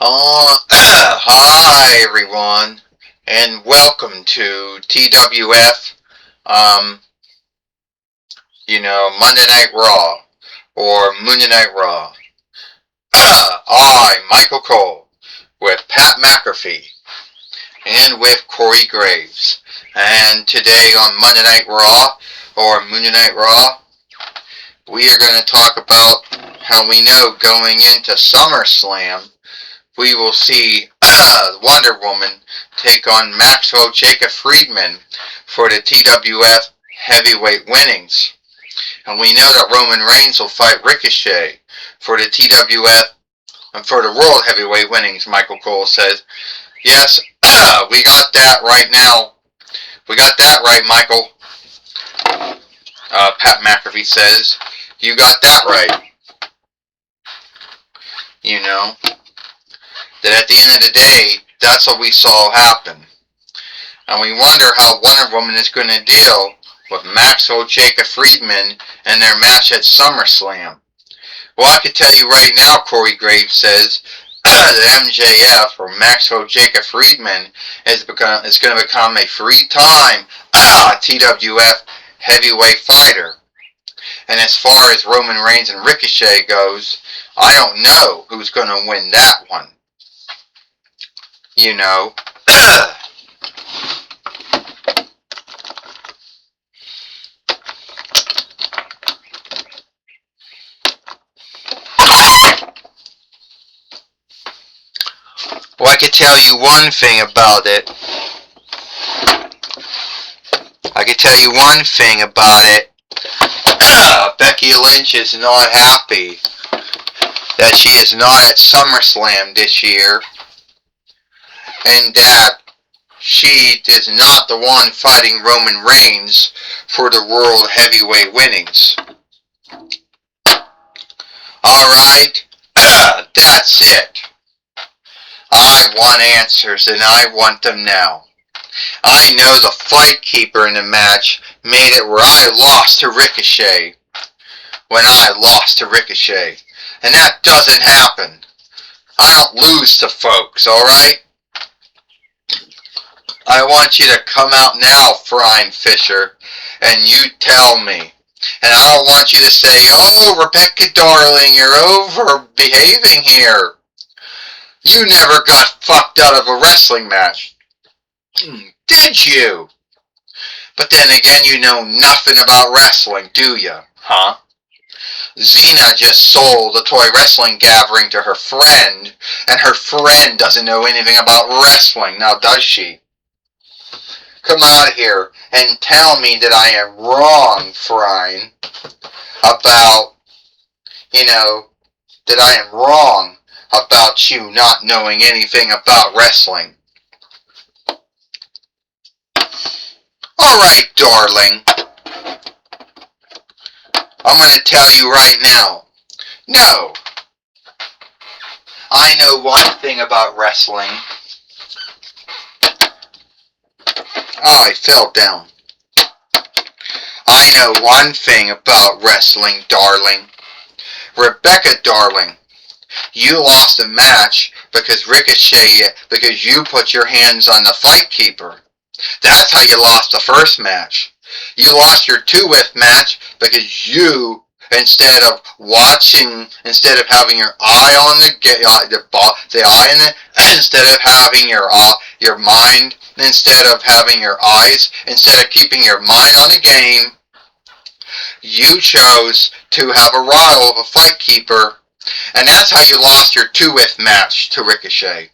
Hi everyone, and welcome to TWF, um, Monday Night Raw, or Monday Night Raw. I'm Michael Cole, with Pat McAfee, and with Corey Graves. And today on Monday Night Raw, or Monday Night Raw, we are going to talk about how we know going into SummerSlam, we will see Wonder Woman take on Maxwell Jacob Friedman for the TWF heavyweight winnings. And we know that Roman Reigns will fight Ricochet for the TWF and for the World Heavyweight winnings, Michael Cole says. Yes, we got that right now. We got that right, Michael. Pat McAfee says. You got that right. You know, that at the end of the day, that's what we saw happen. And we wonder how Wonder Woman is going to deal with Maxwell Jacob Friedman and their match at SummerSlam. Well, I can tell you right now, Corey Graves says, that MJF, or Maxwell Jacob Friedman, is going to become a three-time TWF heavyweight fighter. And as far as Roman Reigns and Ricochet goes, I don't know who's going to win that one. You know. Well, I could tell you one thing about it. Becky Lynch is not happy that she is not at SummerSlam this year, and that she is not the one fighting Roman Reigns for the World Heavyweight winnings. Alright, that's it. I want answers, and I want them now. I know the fight keeper in the match made it where I lost to Ricochet. And that doesn't happen. I don't lose to folks, alright? I want you to come out now, Frying Fisher, and you tell me. And I don't want you to say, "Oh, Rebecca darling, you're over behaving here. You never got fucked out of a wrestling match. Did you? But then again, you know nothing about wrestling, do you? Huh? Xena just sold a toy wrestling gathering to her friend, and her friend doesn't know anything about wrestling, now does she? Come out here and tell me that I am wrong, Frine, about, that I am wrong about you not knowing anything about wrestling. Alright, darling. I'm going to tell you right now. No. I know one thing about wrestling. Oh, I fell down. I know one thing about wrestling, darling. Rebecca, darling, you lost a match because you put your hands on the fight keeper. That's how you lost the first match. You lost your two-with match because you, instead of having your eye on the eye in it, instead of having your mind, instead of having your eyes, instead of keeping your mind on the game, you chose to have a rival of a fight keeper, and that's how you lost your two-with match to Ricochet.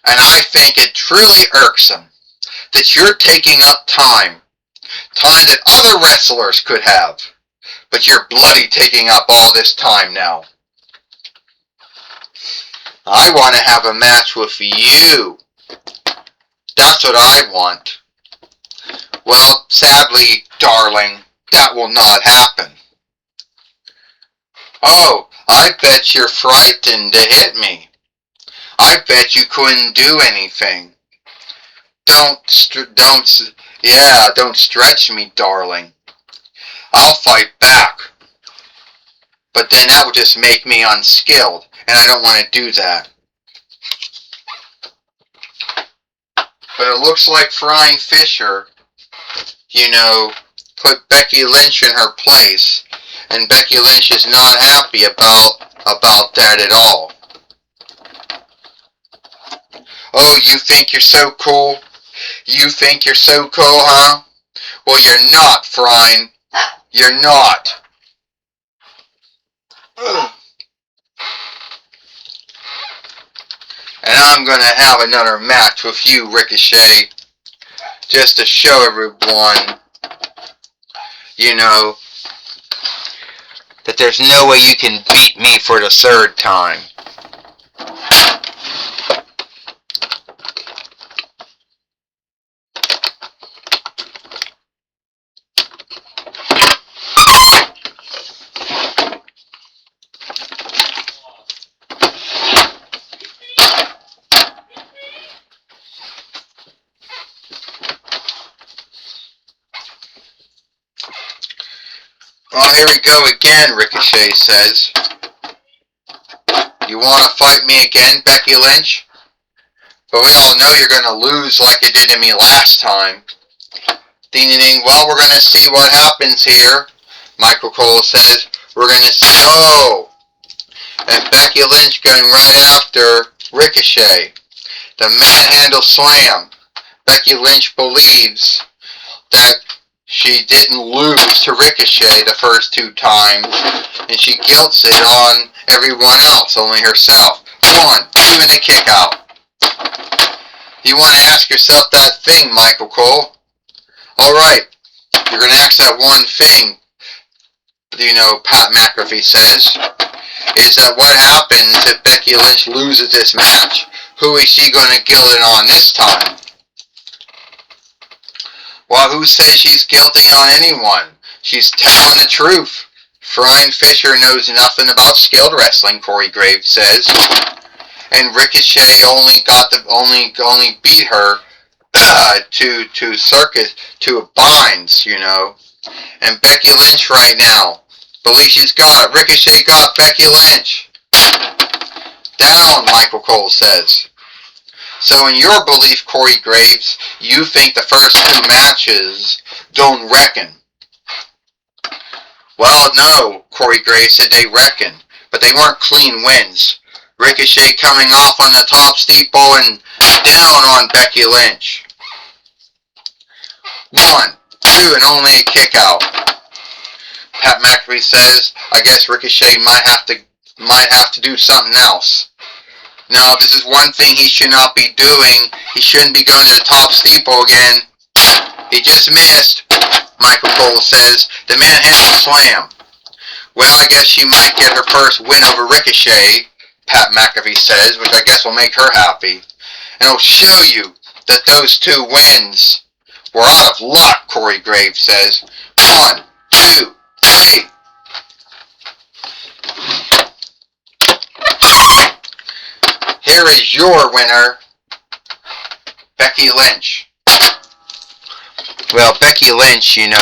And I think it truly irksome that you're taking up time that other wrestlers could have, but you're bloody taking up all this time now. I want to have a match with you. That's what I want. Well, sadly, darling, that will not happen. Oh, I bet you're frightened to hit me. I bet you couldn't do anything. Don't stretch me, darling. I'll fight back. But then that would just make me unskilled, and I don't want to do that. But it looks like Frying Fisher, put Becky Lynch in her place, and Becky Lynch is not happy about that at all. Oh, you think you're so cool? You think you're so cool, huh? Well, you're not, Frying. You're not. And I'm going to have another match with you, Ricochet, just to show everyone, that there's no way you can beat me for the third time. Well, here we go again, Ricochet says. You want to fight me again, Becky Lynch? But we all know you're going to lose like you did to me last time. Ding-ding-ding. Well, we're going to see what happens here. Michael Cole says, we're going to see, and Becky Lynch going right after Ricochet. The manhandle slam. Becky Lynch believes that she didn't lose to Ricochet the first two times, and she guilts it on everyone else, only herself. 1, 2, and a kick out. You want to ask yourself that thing, Michael Cole. Alright, you're going to ask that one thing, Pat McAfee says, is that what happens if Becky Lynch loses this match? Who is she going to guilt it on this time? Well, who says she's guilting on anyone? She's telling the truth. Frying Fisher knows nothing about skilled wrestling, Corey Graves says. And Ricochet only beat her to circus, to binds, And Becky Lynch right now believes she's got it. Ricochet got Becky Lynch. Down, Michael Cole says. So in your belief, Corey Graves, you think the first two matches don't reckon. Well, no, Corey Graves said they reckon, but they weren't clean wins. Ricochet coming off on the top steeple and down on Becky Lynch. 1, 2, and only a kick out. Pat McAfee says, I guess Ricochet might have to do something else. Now, this is one thing he should not be doing. He shouldn't be going to the top steeple again. He just missed, Michael Cole says, the manhandle slam. Well, I guess she might get her first win over Ricochet, Pat McAfee says, which I guess will make her happy. And it'll show you that those two wins were out of luck, Corey Graves says. 1, 2, 3. Here is your winner, Becky Lynch. Well, Becky Lynch, beat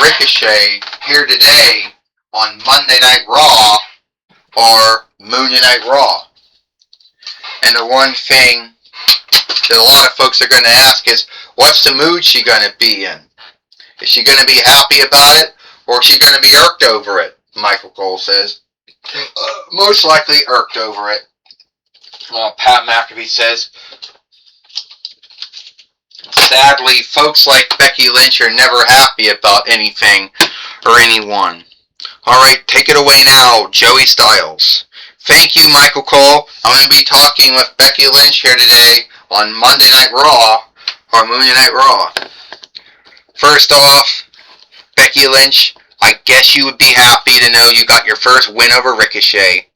Ricochet here today on Monday Night Raw or Monday Night Raw. And the one thing that a lot of folks are going to ask is, what's the mood she going to be in? Is she going to be happy about it, or is she going to be irked over it? Michael Cole says. Most likely irked over it. Well, Pat McAfee says, sadly, folks like Becky Lynch are never happy about anything or anyone. Alright, take it away now, Joey Styles. Thank you, Michael Cole. I'm going to be talking with Becky Lynch here today on Monday Night Raw or Monday Night Raw. First off, Becky Lynch, I guess you would be happy to know you got your first win over Ricochet.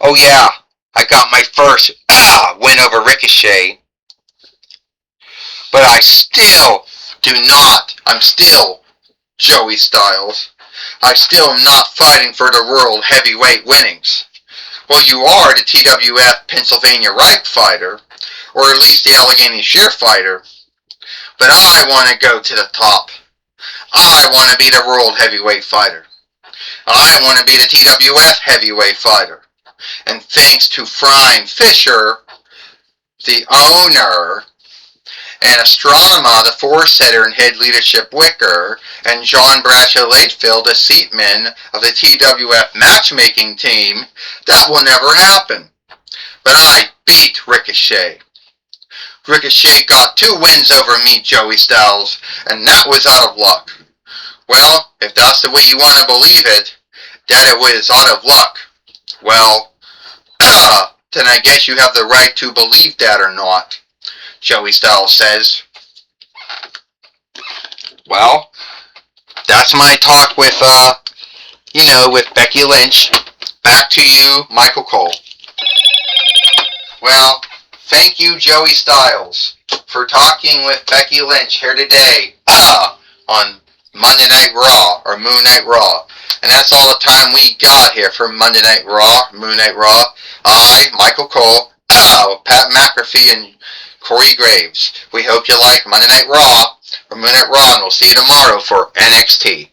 Oh yeah, I got my first win over Ricochet. But I still I'm still Joey Styles. I still am not fighting for the World Heavyweight winnings. Well, you are the TWF Pennsylvania Rank fighter, or at least the Allegheny Shear fighter. But I want to go to the top. I want to be the World Heavyweight fighter. I want to be the TWF heavyweight fighter. And thanks to Frying Fisher, the owner, and Astronomer, the force-setter and head leadership Wicker, and John Bradshaw Latefield, the seatman of the TWF matchmaking team, that will never happen. But I beat Ricochet. Ricochet got 2 wins over me, Joey Styles, and that was out of luck. Well, if that's the way you want to believe it, that it was out of luck, well, then I guess you have the right to believe that or not, Joey Styles says. Well, that's my talk with, with Becky Lynch. Back to you, Michael Cole. Well, thank you, Joey Styles, for talking with Becky Lynch here today, on Monday Night Raw, or Moon Night Raw. And that's all the time we got here for Monday Night Raw, Moon Night Raw. I, Michael Cole, Pat McAfee, and Corey Graves. We hope you like Monday Night Raw, or Moon Night Raw, and we'll see you tomorrow for NXT.